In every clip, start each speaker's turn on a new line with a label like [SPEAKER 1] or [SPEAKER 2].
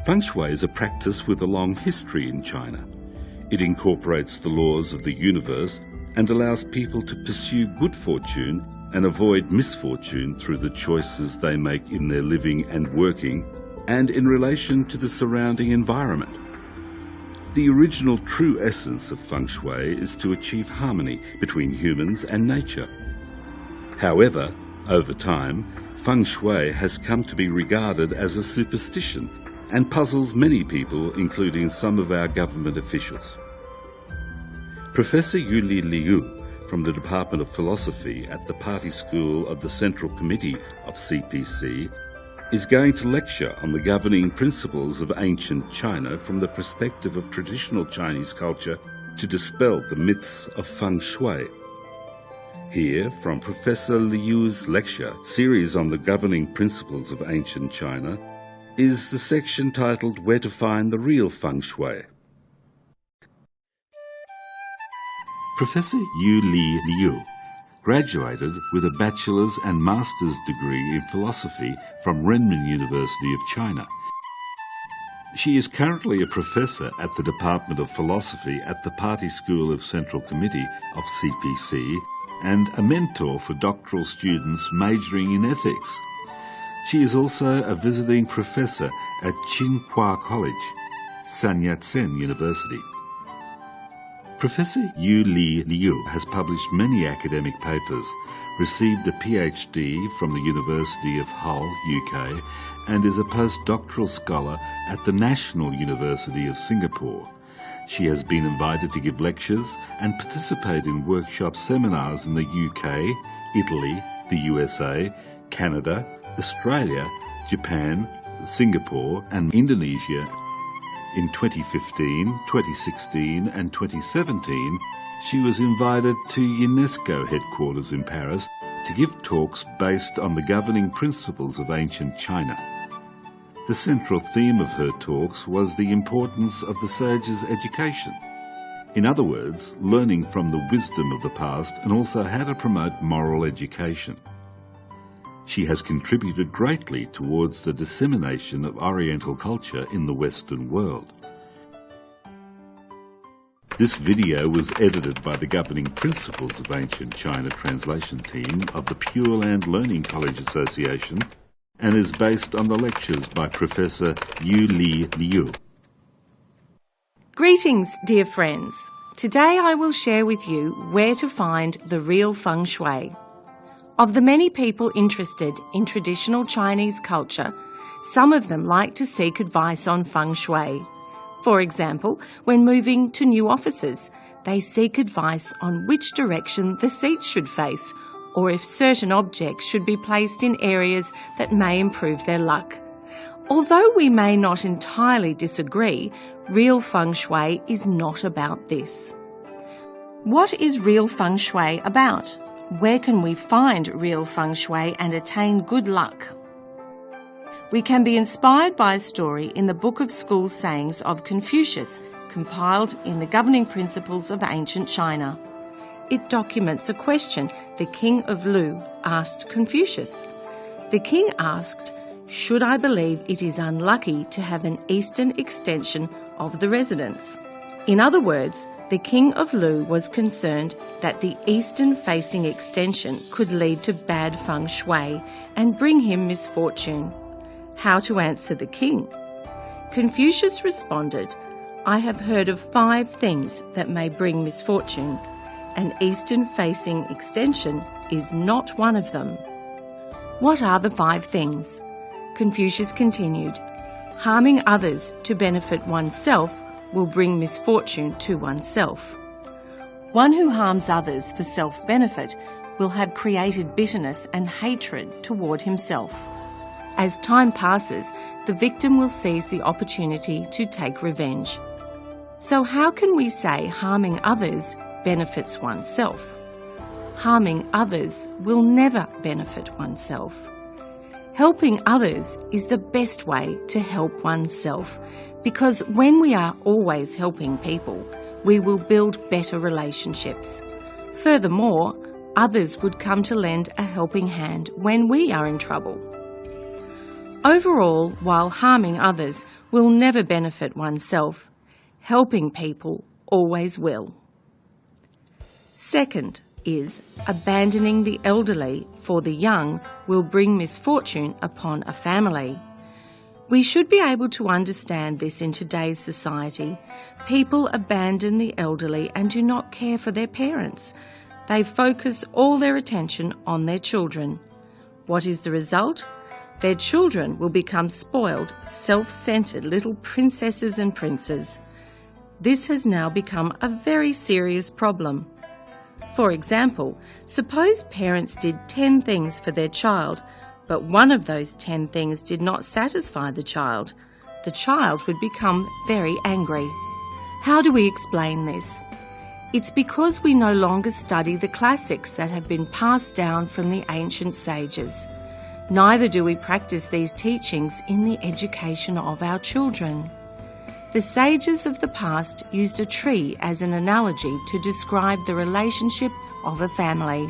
[SPEAKER 1] Feng Shui is a practice with a long history in China. It incorporates the laws of the universe and allows people to pursue good fortune and avoid misfortune through the choices they make in their living and working and in relation to the surrounding environment. The original true essence of Feng Shui is to achieve harmony between humans and nature. However, over time, Feng Shui has come to be regarded as a superstition and puzzles many people, including some of our government officials. Professor Yuli Liu from the Department of Philosophy at the Party School of the Central Committee of CPC is going to lecture on the governing principles of ancient China from the perspective of traditional Chinese culture to dispel the myths of Feng Shui. Here, from Professor Liu's lecture series on the governing principles of ancient China, is the section titled Where to Find the Real Feng Shui. Professor Yuli Liu graduated with a bachelor's and master's degree in philosophy from Renmin University of China. She is currently a professor at the Department of Philosophy at the Party School of Central Committee of CPC and a mentor for doctoral students majoring in ethics. She is also a visiting professor at Tsinghua College, Sun Yat-sen University. Professor Yuli Liu has published many academic papers, received a PhD from the University of Hull, UK, and is a postdoctoral scholar at the National University of Singapore. She has been invited to give lectures and participate in workshop seminars in the UK, Italy, the USA, Canada, Australia, Japan, Singapore and Indonesia. In 2015, 2016 and 2017, she was invited to UNESCO headquarters in Paris to give talks based on the governing principles of ancient China. The central theme of her talks was the importance of the sage's education. In other words, learning from the wisdom of the past and also how to promote moral education. She has contributed greatly towards the dissemination of Oriental culture in the Western world. This video was edited by the Governing Principles of Ancient China translation team of the Pure Land Learning College Association and is based on the lectures by Professor Yuli Liu.
[SPEAKER 2] Greetings, dear friends. Today I will share with you where to find the real Feng Shui. Of the many people interested in traditional Chinese culture, some of them like to seek advice on Feng Shui. For example, when moving to new offices, they seek advice on which direction the seats should face, or if certain objects should be placed in areas that may improve their luck. Although we may not entirely disagree, real Feng Shui is not about this. What is real Feng Shui about? Where can we find real Feng Shui and attain good luck? We can be inspired by a story in the Book of School Sayings of Confucius, compiled in the Governing Principles of Ancient China. It documents a question the king of Lu asked Confucius. The king asked, "Should I believe it is unlucky to have an eastern extension of the residence?" In other words, the king of Lu was concerned that the eastern-facing extension could lead to bad feng shui and bring him misfortune. How to answer the king? Confucius responded, "I have heard of 5 things that may bring misfortune. An eastern-facing extension is not one of them." What are the 5 things? Confucius continued, "Harming others to benefit oneself will bring misfortune to oneself. One who harms others for self-benefit will have created bitterness and hatred toward himself. As time passes, the victim will seize the opportunity to take revenge." So how can we say harming others benefits oneself? Harming others will never benefit oneself. Helping others is the best way to help oneself, because when we are always helping people, we will build better relationships. Furthermore, others would come to lend a helping hand when we are in trouble. Overall, while harming others will never benefit oneself, helping people always will. Second is abandoning the elderly for the young will bring misfortune upon a family. We should be able to understand this in today's society. People abandon the elderly and do not care for their parents. They focus all their attention on their children. What is the result? Their children will become spoiled, self-centred little princesses and princes. This has now become a very serious problem. For example, suppose parents did 10 things for their child, but one of those 10 things did not satisfy the child. The child would become very angry. How do we explain this? It's because we no longer study the classics that have been passed down from the ancient sages. Neither do we practice these teachings in the education of our children. The sages of the past used a tree as an analogy to describe the relationship of a family.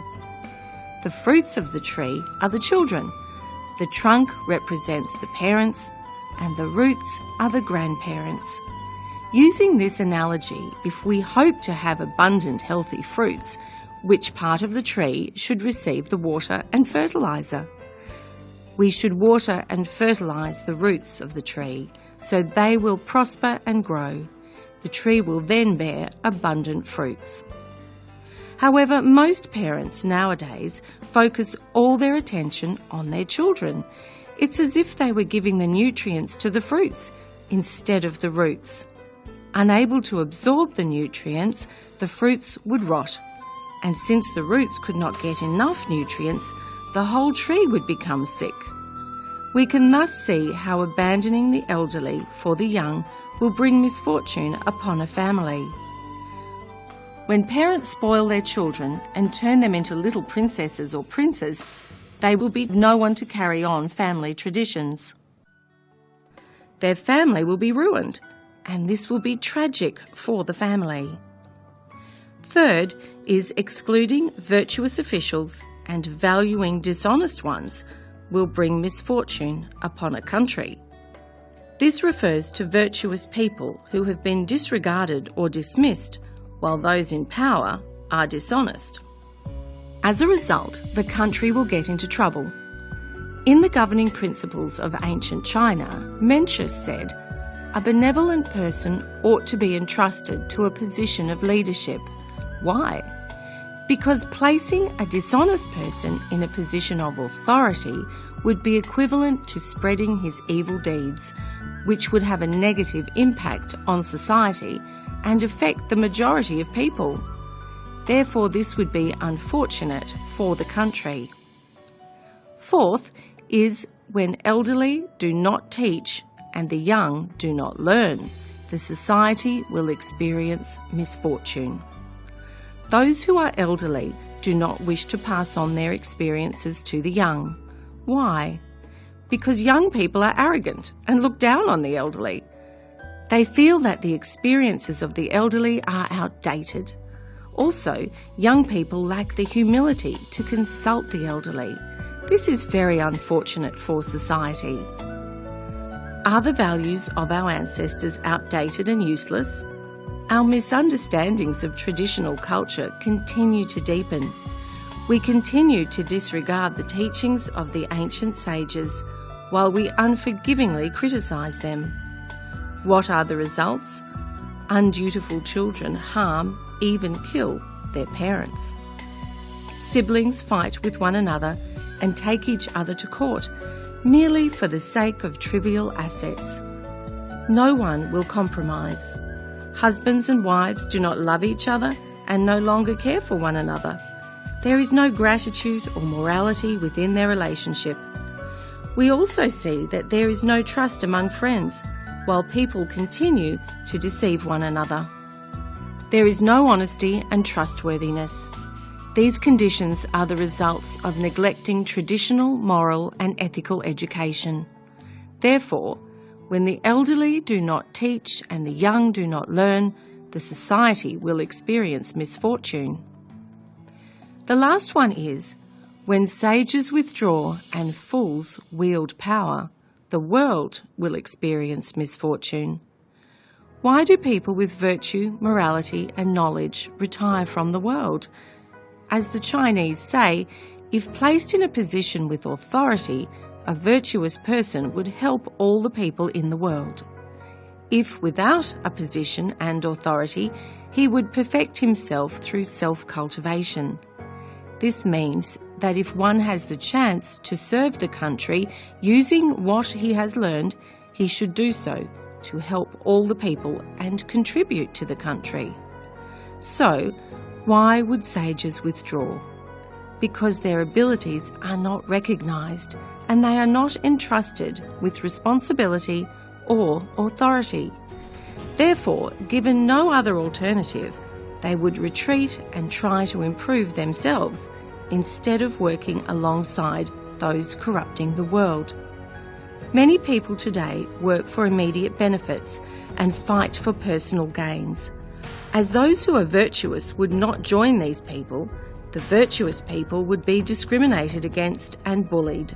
[SPEAKER 2] The fruits of the tree are the children. The trunk represents the parents, and the roots are the grandparents. Using this analogy, if we hope to have abundant, healthy fruits, which part of the tree should receive the water and fertiliser? We should water and fertilise the roots of the tree, so they will prosper and grow. The tree will then bear abundant fruits. However, most parents nowadays focus all their attention on their children. It's as if they were giving the nutrients to the fruits instead of the roots. Unable to absorb the nutrients, the fruits would rot. And since the roots could not get enough nutrients, the whole tree would become sick. We can thus see how abandoning the elderly for the young will bring misfortune upon a family. When parents spoil their children and turn them into little princesses or princes, they will be no one to carry on family traditions. Their family will be ruined, and this will be tragic for the family. Third is excluding virtuous officials and valuing dishonest ones will bring misfortune upon a country. This refers to virtuous people who have been disregarded or dismissed, while those in power are dishonest. As a result, the country will get into trouble. In the governing principles of ancient China, Mencius said, "A benevolent person ought to be entrusted to a position of leadership." Why? Because placing a dishonest person in a position of authority would be equivalent to spreading his evil deeds, which would have a negative impact on society and affect the majority of people. Therefore, this would be unfortunate for the country. Fourth is when elderly do not teach and the young do not learn, the society will experience misfortune. Those who are elderly do not wish to pass on their experiences to the young. Why? Because young people are arrogant and look down on the elderly. They feel that the experiences of the elderly are outdated. Also, young people lack the humility to consult the elderly. This is very unfortunate for society. Are the values of our ancestors outdated and useless? Our misunderstandings of traditional culture continue to deepen. We continue to disregard the teachings of the ancient sages while we unforgivingly criticise them. What are the results? Undutiful children harm, even kill, their parents. Siblings fight with one another and take each other to court merely for the sake of trivial assets. No one will compromise. Husbands and wives do not love each other and no longer care for one another. There is no gratitude or morality within their relationship. We also see that there is no trust among friends, while people continue to deceive one another. There is no honesty and trustworthiness. These conditions are the results of neglecting traditional, moral and ethical education. Therefore, when the elderly do not teach and the young do not learn, the society will experience misfortune. The last one is, when sages withdraw and fools wield power, the world will experience misfortune. Why do people with virtue, morality and knowledge retire from the world? As the Chinese say, if placed in a position with authority, a virtuous person would help all the people in the world. If without a position and authority, he would perfect himself through self-cultivation. This means that if one has the chance to serve the country using what he has learned, he should do so to help all the people and contribute to the country. So, why would sages withdraw? Because their abilities are not recognised and they are not entrusted with responsibility or authority. Therefore, given no other alternative, they would retreat and try to improve themselves instead of working alongside those corrupting the world. Many people today work for immediate benefits and fight for personal gains. As those who are virtuous would not join these people, the virtuous people would be discriminated against and bullied.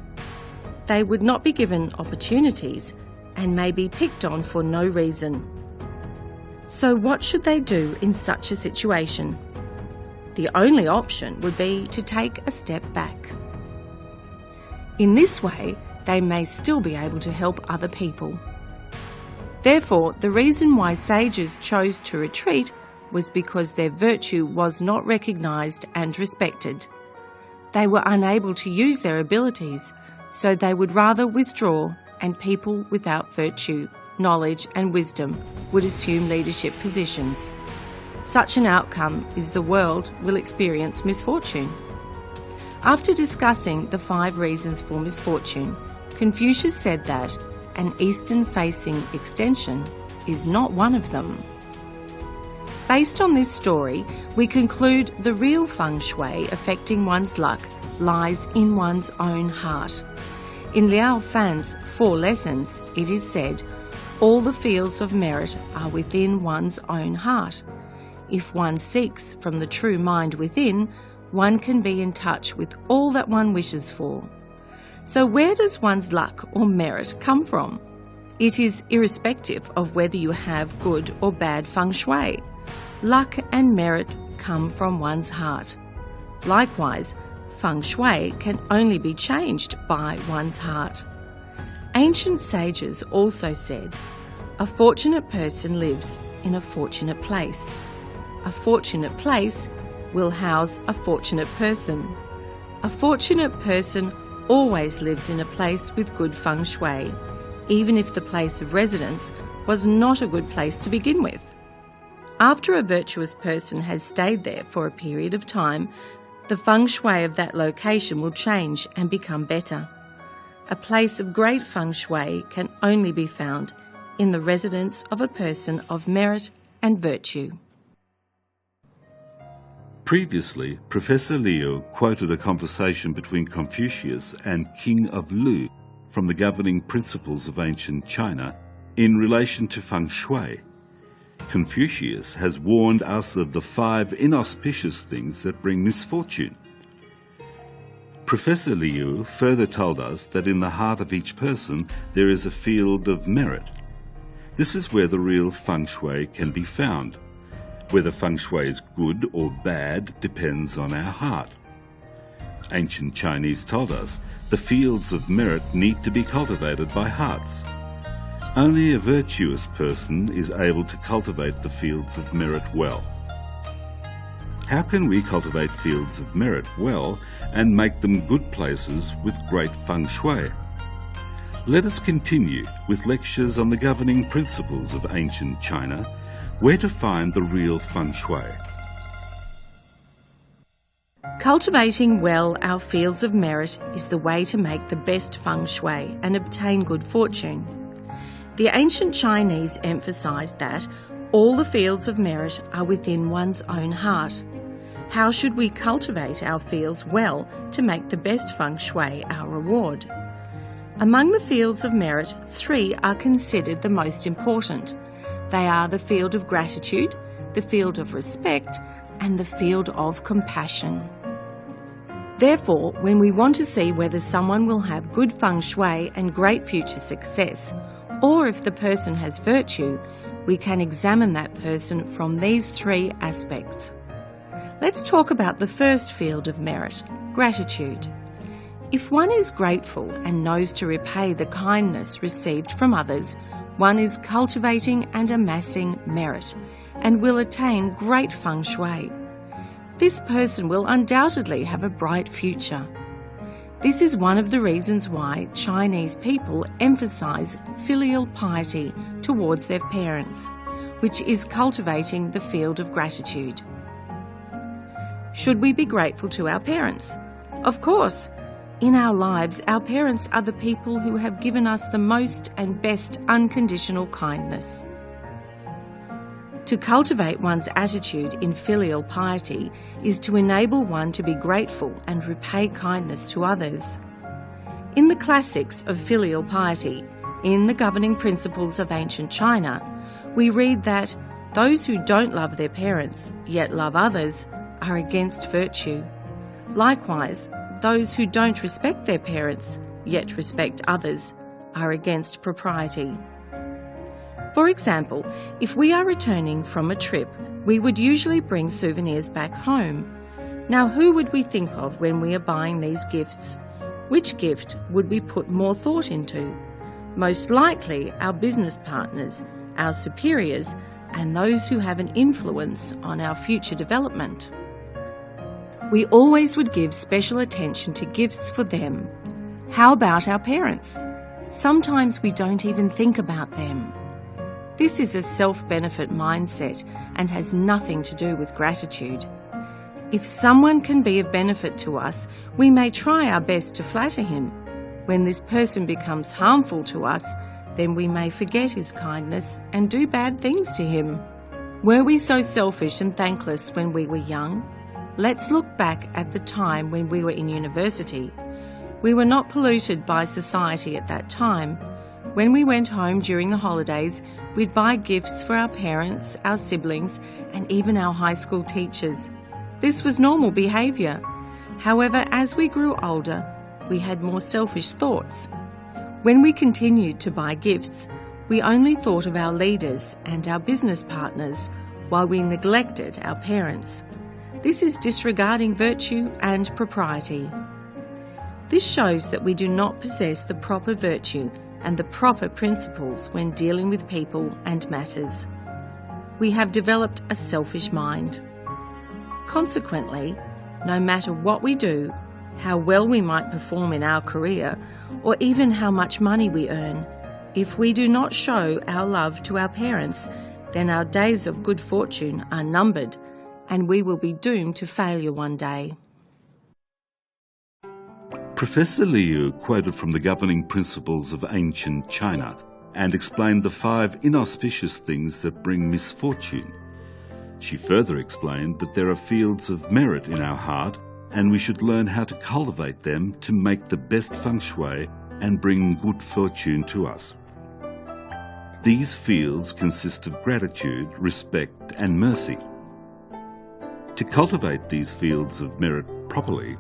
[SPEAKER 2] They would not be given opportunities and may be picked on for no reason. So what should they do in such a situation? The only option would be to take a step back. In this way, they may still be able to help other people. Therefore, the reason why sages chose to retreat was because their virtue was not recognised and respected. They were unable to use their abilities, so they would rather withdraw, and people without virtue, knowledge and wisdom would assume leadership positions. Such an outcome is the world will experience misfortune. After discussing the 5 reasons for misfortune, Confucius said that an eastern-facing extension is not one of them. Based on this story, we conclude the real Feng Shui affecting one's luck lies in one's own heart. In Liao Fan's 4 lessons, it is said, all the fields of merit are within one's own heart. If one seeks from the true mind within, one can be in touch with all that one wishes for. So where does one's luck or merit come from? It is irrespective of whether you have good or bad Feng Shui. Luck and merit come from one's heart. Likewise, Feng Shui can only be changed by one's heart. Ancient sages also said, a fortunate person lives in a fortunate place. A fortunate place will house a fortunate person. A fortunate person always lives in a place with good Feng Shui, even if the place of residence was not a good place to begin with. After a virtuous person has stayed there for a period of time, the Feng Shui of that location will change and become better. A place of great Feng Shui can only be found in the residence of a person of merit and virtue.
[SPEAKER 1] Previously, Professor Liu quoted a conversation between Confucius and King of Lu from the governing principles of ancient China in relation to Feng Shui. Confucius has warned us of the 5 inauspicious things that bring misfortune. Professor Liu further told us that in the heart of each person there is a field of merit. This is where the real Feng Shui can be found. Whether Feng Shui is good or bad depends on our heart. Ancient Chinese told us the fields of merit need to be cultivated by hearts. Only a virtuous person is able to cultivate the fields of merit well. How can we cultivate fields of merit well and make them good places with great Feng Shui? Let us continue with lectures on the governing principles of ancient China, where to find the real Feng Shui.
[SPEAKER 2] Cultivating well our fields of merit is the way to make the best Feng Shui and obtain good fortune. The ancient Chinese emphasized that all the fields of merit are within one's own heart. How should we cultivate our fields well to make the best Feng Shui our reward? Among the fields of merit, 3 are considered the most important. They are the field of gratitude, the field of respect, and the field of compassion. Therefore, when we want to see whether someone will have good feng shui and great future success, or if the person has virtue, we can examine that person from these three aspects. Let's talk about the first field of merit, gratitude. If one is grateful and knows to repay the kindness received from others, one is cultivating and amassing merit and will attain great feng shui. This person will undoubtedly have a bright future. This is one of the reasons why Chinese people emphasize filial piety towards their parents, which is cultivating the field of gratitude. Should we be grateful to our parents? Of course. In our lives, our parents are the people who have given us the most and best unconditional kindness. To cultivate one's attitude in filial piety is to enable one to be grateful and repay kindness to others. In the classics of filial piety, in the governing principles of ancient China, we read that those who don't love their parents yet love others are against virtue. Likewise, those who don't respect their parents yet respect others are against propriety. For example, if we are returning from a trip, we would usually bring souvenirs back home. Now, who would we think of when we are buying these gifts? Which gift would we put more thought into? Most likely our business partners, our superiors, and those who have an influence on our future development. We always would give special attention to gifts for them. How about our parents? Sometimes we don't even think about them. This is a self-benefit mindset and has nothing to do with gratitude. If someone can be of benefit to us, we may try our best to flatter him. When this person becomes harmful to us, then we may forget his kindness and do bad things to him. Were we so selfish and thankless when we were young? Let's look back at the time when we were in university. We were not polluted by society at that time. When we went home during the holidays, we'd buy gifts for our parents, our siblings, and even our high school teachers. This was normal behaviour. However, as we grew older, we had more selfish thoughts. When we continued to buy gifts, we only thought of our leaders and our business partners, while we neglected our parents. This is disregarding virtue and propriety. This shows that we do not possess the proper virtue and the proper principles when dealing with people and matters. We have developed a selfish mind. Consequently, no matter what we do, how well we might perform in our career, or even how much money we earn, if we do not show our love to our parents, then our days of good fortune are numbered, and we will be doomed to failure one day.
[SPEAKER 1] Professor Liu quoted from the governing principles of ancient China and explained the 5 inauspicious things that bring misfortune. She further explained that there are fields of merit in our heart and we should learn how to cultivate them to make the best feng shui and bring good fortune to us. These fields consist of gratitude, respect and mercy. To cultivate these fields of merit properly,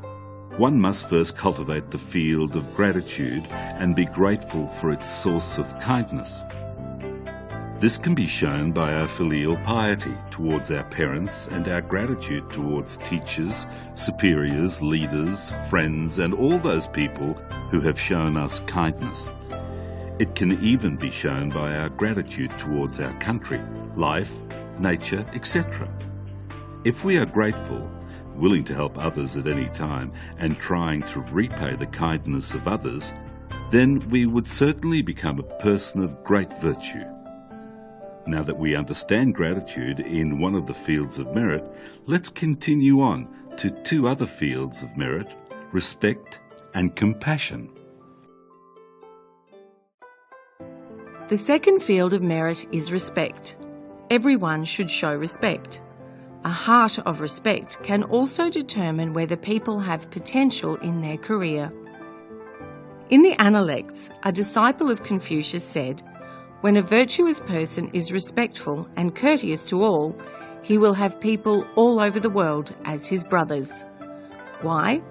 [SPEAKER 1] one must first cultivate the field of gratitude and be grateful for its source of kindness. This can be shown by our filial piety towards our parents and our gratitude towards teachers, superiors, leaders, friends, and all those people who have shown us kindness. It can even be shown by our gratitude towards our country, life, nature, etc. If we are grateful, willing to help others at any time, and trying to repay the kindness of others, then we would certainly become a person of great virtue. Now that we understand gratitude in one of the fields of merit, let's continue on to 2 other fields of merit, respect and compassion.
[SPEAKER 2] The second field of merit is respect. Everyone should show respect. A heart of respect can also determine whether people have potential in their career. In the Analects, a disciple of Confucius said, "When a virtuous person is respectful and courteous to all, he will have people all over the world as his brothers." Why?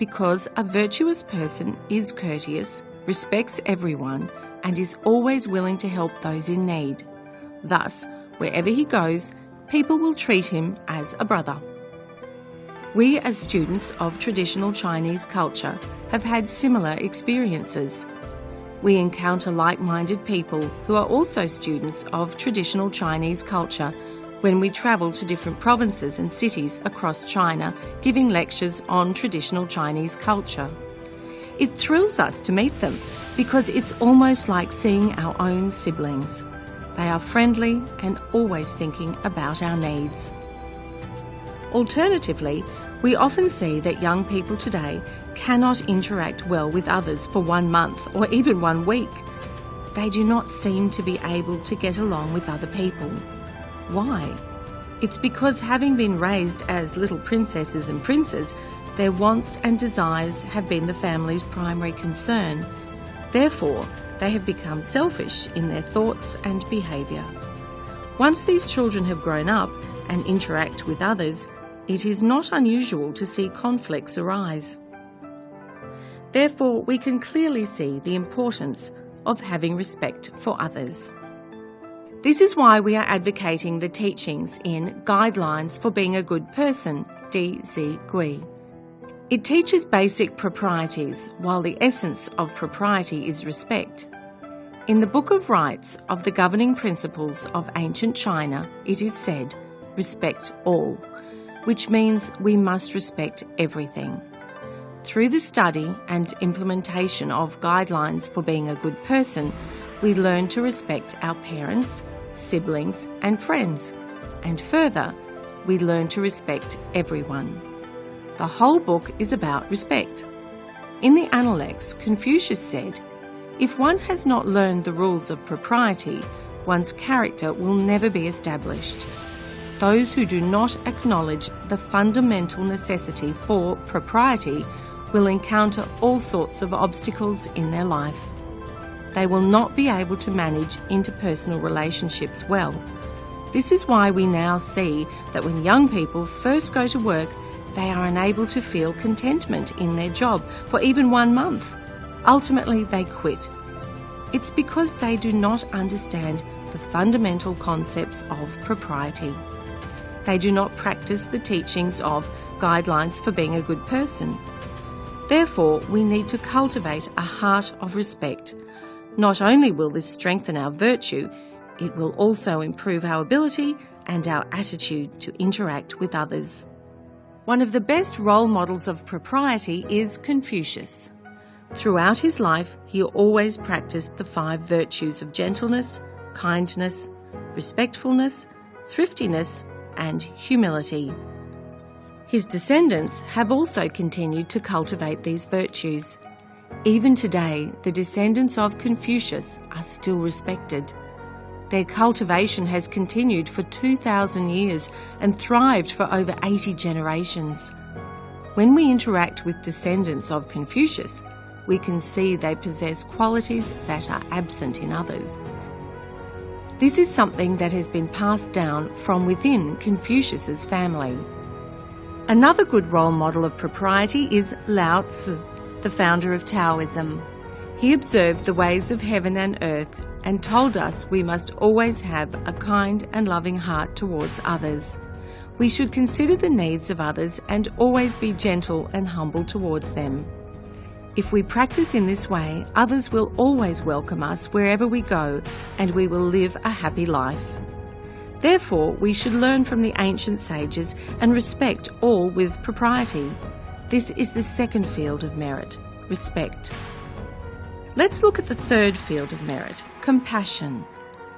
[SPEAKER 2] because a virtuous person is courteous, respects everyone, and is always willing to help those in need. Thus, wherever he goes, people will treat him as a brother. We, as students of traditional Chinese culture, have had similar experiences. We encounter like-minded people who are also students of traditional Chinese culture when we travel to different provinces and cities across China, giving lectures on traditional Chinese culture. It thrills us to meet them because it's almost like seeing our own siblings. They are friendly and always thinking about our needs. Alternatively, we often see that young people today cannot interact well with others for 1 month or even 1 week. They do not seem to be able to get along with other people. Why? It's because, having been raised as little princesses and princes, their wants and desires have been the family's primary concern. Therefore, they have become selfish in their thoughts and behaviour. Once these children have grown up and interact with others, it is not unusual to see conflicts arise. Therefore, we can clearly see the importance of having respect for others. This is why we are advocating the teachings in Guidelines for Being a Good Person, D.Z. Gui. It teaches basic proprieties, while the essence of propriety is respect. In the Book of Rights of the Governing Principles of Ancient China, it is said, "Respect all," which means we must respect everything. Through the study and implementation of Guidelines for Being a Good Person, we learn to respect our parents, siblings and friends, and further, we learn to respect everyone. The whole book is about respect. In the Analects, Confucius said, "If one has not learned the rules of propriety, one's character will never be established. Those who do not acknowledge the fundamental necessity for propriety will encounter all sorts of obstacles in their life. They will not be able to manage interpersonal relationships well. This is why we now see that when young people first go to work, they are unable to feel contentment in their job for even 1 month. Ultimately, they quit. It's because they do not understand the fundamental concepts of propriety. They do not practice the teachings of Guidelines for Being a Good Person. Therefore, we need to cultivate a heart of respect. Not only will this strengthen our virtue, it will also improve our ability and our attitude to interact with others. One of the best role models of propriety is Confucius. Throughout his life, he always practiced the 5 virtues of gentleness, kindness, respectfulness, thriftiness, and humility. His descendants have also continued to cultivate these virtues. Even today, the descendants of Confucius are still respected. Their cultivation has continued for 2,000 years and thrived for over 80 generations. When we interact with descendants of Confucius, we can see they possess qualities that are absent in others. This is something that has been passed down from within Confucius's family. Another good role model of propriety is Lao Tzu, the founder of Taoism. He observed the ways of heaven and earth and told us we must always have a kind and loving heart towards others. We should consider the needs of others and always be gentle and humble towards them. If we practice in this way, others will always welcome us wherever we go, and we will live a happy life. Therefore, we should learn from the ancient sages and respect all with propriety. This is the second field of merit, respect. Let's look at the third field of merit, compassion.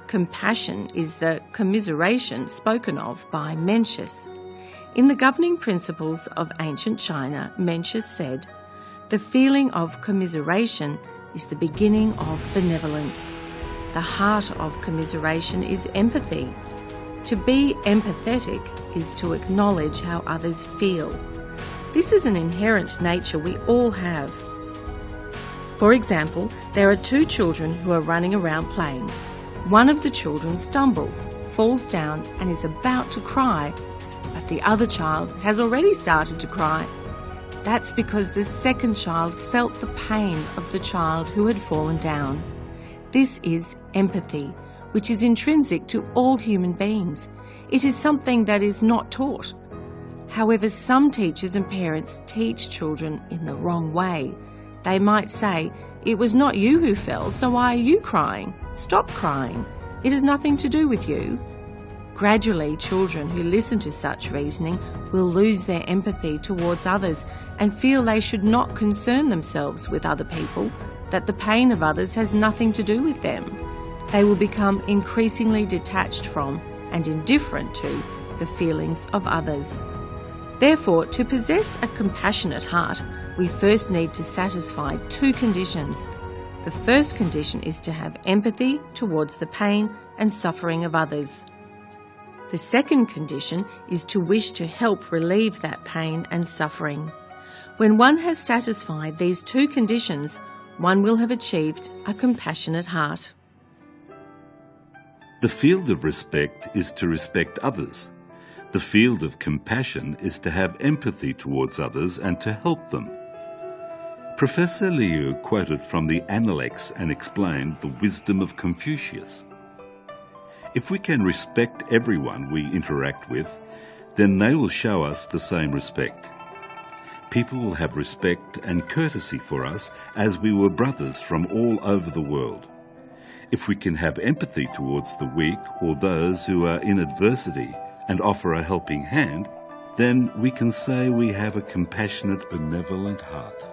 [SPEAKER 2] Compassion is the commiseration spoken of by Mencius. In the Governing Principles of Ancient China, Mencius said, "The feeling of commiseration is the beginning of benevolence. The heart of commiseration is empathy. To be empathetic is to acknowledge how others feel. This is an inherent nature we all have. For example, there are 2 children who are running around playing. One of the children stumbles, falls down and is about to cry, but the other child has already started to cry. That's because the second child felt the pain of the child who had fallen down. This is empathy, which is intrinsic to all human beings. It is something that is not taught. However, some teachers and parents teach children in the wrong way. They might say, "It was not you who fell, so why are you crying? Stop crying. It has nothing to do with you." Gradually, children who listen to such reasoning will lose their empathy towards others and feel they should not concern themselves with other people, that the pain of others has nothing to do with them. They will become increasingly detached from and indifferent to the feelings of others. Therefore, to possess a compassionate heart, we first need to satisfy two conditions. The first condition is to have empathy towards the pain and suffering of others. The second condition is to wish to help relieve that pain and suffering. When one has satisfied these two conditions, one will have achieved a compassionate heart.
[SPEAKER 1] The field of respect is to respect others. The field of compassion is to have empathy towards others and to help them. Professor Liu quoted from the Analects and explained the wisdom of Confucius. If we can respect everyone we interact with, then they will show us the same respect. People will have respect and courtesy for us as we were brothers from all over the world. If we can have empathy towards the weak or those who are in adversity and offer a helping hand, then we can say we have a compassionate, benevolent heart.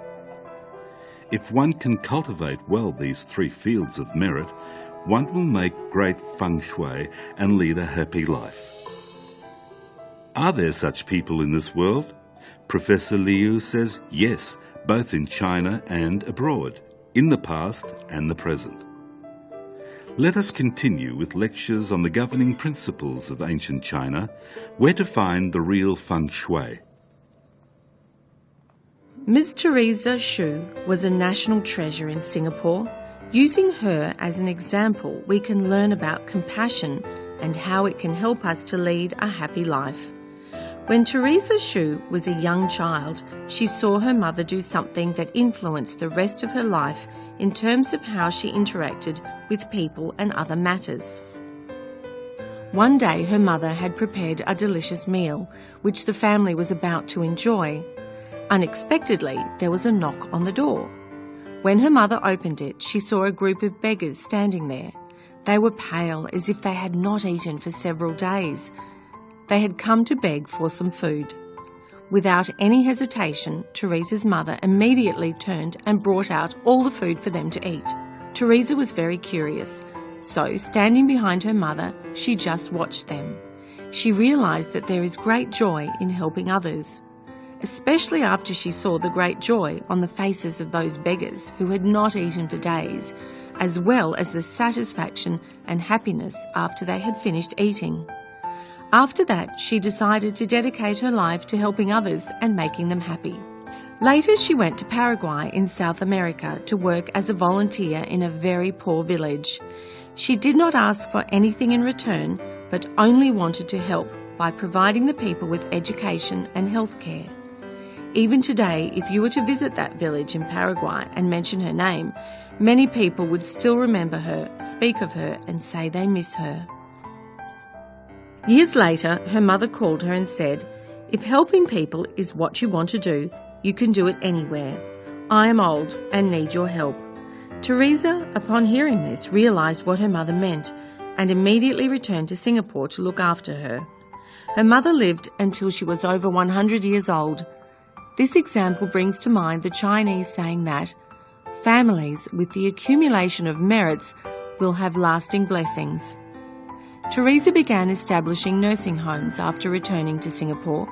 [SPEAKER 1] If one can cultivate well these three fields of merit, one will make great Feng Shui and lead a happy life. Are there such people in this world? Professor Liu says yes, both in China and abroad, in the past and the present. Let us continue with lectures on the governing principles of ancient China, where to find the real Feng Shui.
[SPEAKER 2] Ms. Teresa Shui was a national treasure in Singapore. Using her as an example, we can learn about compassion and how it can help us to lead a happy life. When Teresa Shui was a young child, she saw her mother do something that influenced the rest of her life in terms of how she interacted with people and other matters. One day her mother had prepared a delicious meal, which the family was about to enjoy. Unexpectedly, there was a knock on the door. When her mother opened it, she saw a group of beggars standing there. They were pale, as if they had not eaten for several days. They had come to beg for some food. Without any hesitation, Teresa's mother immediately turned and brought out all the food for them to eat. Teresa was very curious, so standing behind her mother, she just watched them. She realised that there is great joy in helping others, especially after she saw the great joy on the faces of those beggars who had not eaten for days, as well as the satisfaction and happiness after they had finished eating. After that, she decided to dedicate her life to helping others and making them happy. Later, she went to Paraguay in South America to work as a volunteer in a very poor village. She did not ask for anything in return, but only wanted to help by providing the people with education and health care. Even today, if you were to visit that village in Paraguay and mention her name, many people would still remember her, speak of her, and say they miss her. Years later, her mother called her and said, "If helping people is what you want to do, you can do it anywhere. I am old and need your help." Teresa, upon hearing this, realised what her mother meant and immediately returned to Singapore to look after her. Her mother lived until she was over 100 years old. This example brings to mind the Chinese saying that families with the accumulation of merits will have lasting blessings. Teresa began establishing nursing homes after returning to Singapore,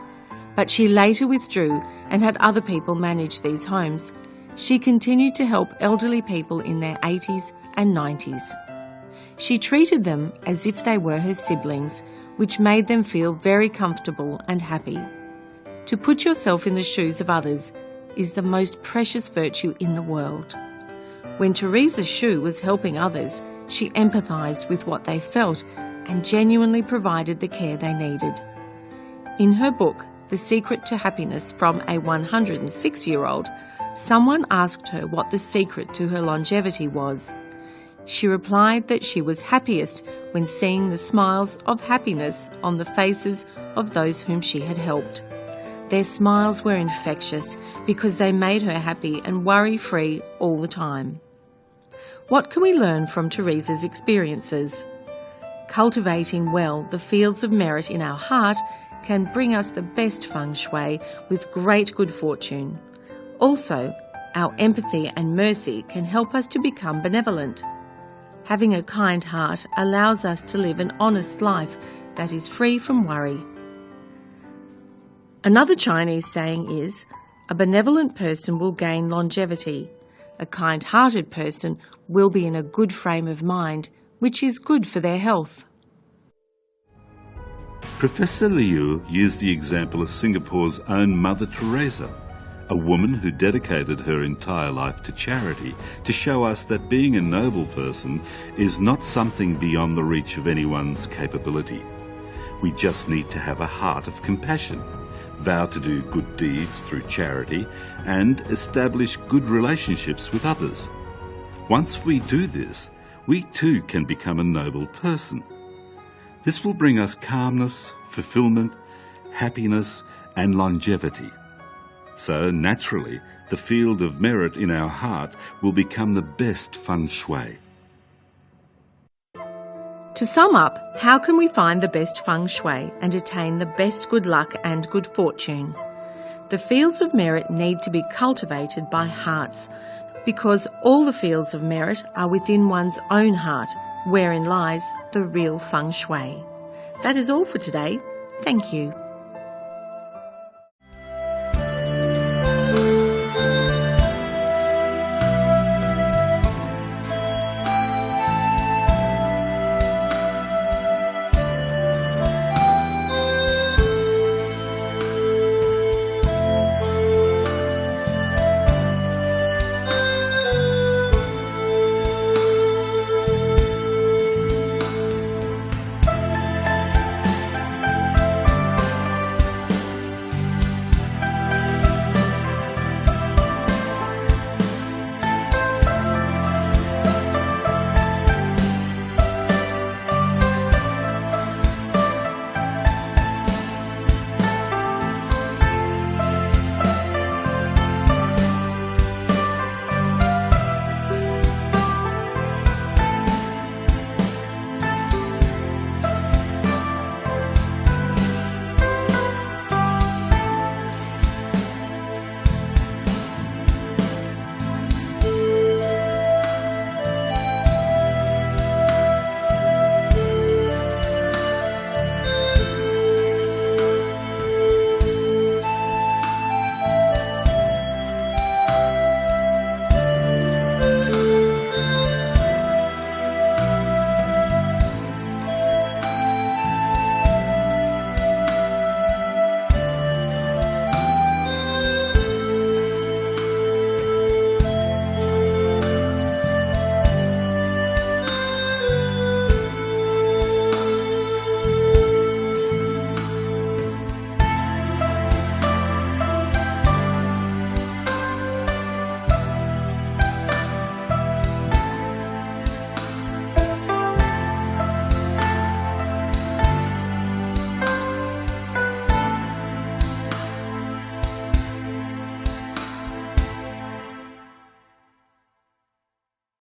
[SPEAKER 2] but she later withdrew and had other people manage these homes. She continued to help elderly people in their 80s and 90s. She treated them as if they were her siblings, which made them feel very comfortable and happy. To put yourself in the shoes of others is the most precious virtue in the world. When Teresa Shui was helping others, she empathised with what they felt and genuinely provided the care they needed. In her book, The Secret to Happiness from a 106-year-old, someone asked her what the secret to her longevity was. She replied that she was happiest when seeing the smiles of happiness on the faces of those whom she had helped. Their smiles were infectious because they made her happy and worry-free all the time. What can we learn from Teresa's experiences? Cultivating well the fields of merit in our heart can bring us the best feng shui with great good fortune. Also, our empathy and mercy can help us to become benevolent. Having a kind heart allows us to live an honest life that is free from worry. Another Chinese saying is, a benevolent person will gain longevity. A kind-hearted person will be in a good frame of mind, which is good for their health.
[SPEAKER 1] Professor Liu used the example of Singapore's own Mother Teresa, a woman who dedicated her entire life to charity, to show us that being a noble person is not something beyond the reach of anyone's capability. We just need to have a heart of compassion, vow to do good deeds through charity, and establish good relationships with others. Once we do this, we too can become a noble person. This will bring us calmness, fulfillment, happiness, and longevity. So naturally, the field of merit in our heart will become the best feng shui.
[SPEAKER 2] To sum up, how can we find the best feng shui and attain the best good luck and good fortune? The fields of merit need to be cultivated by hearts, because all the fields of merit are within one's own heart, wherein lies the real feng shui. That is all for today. Thank you.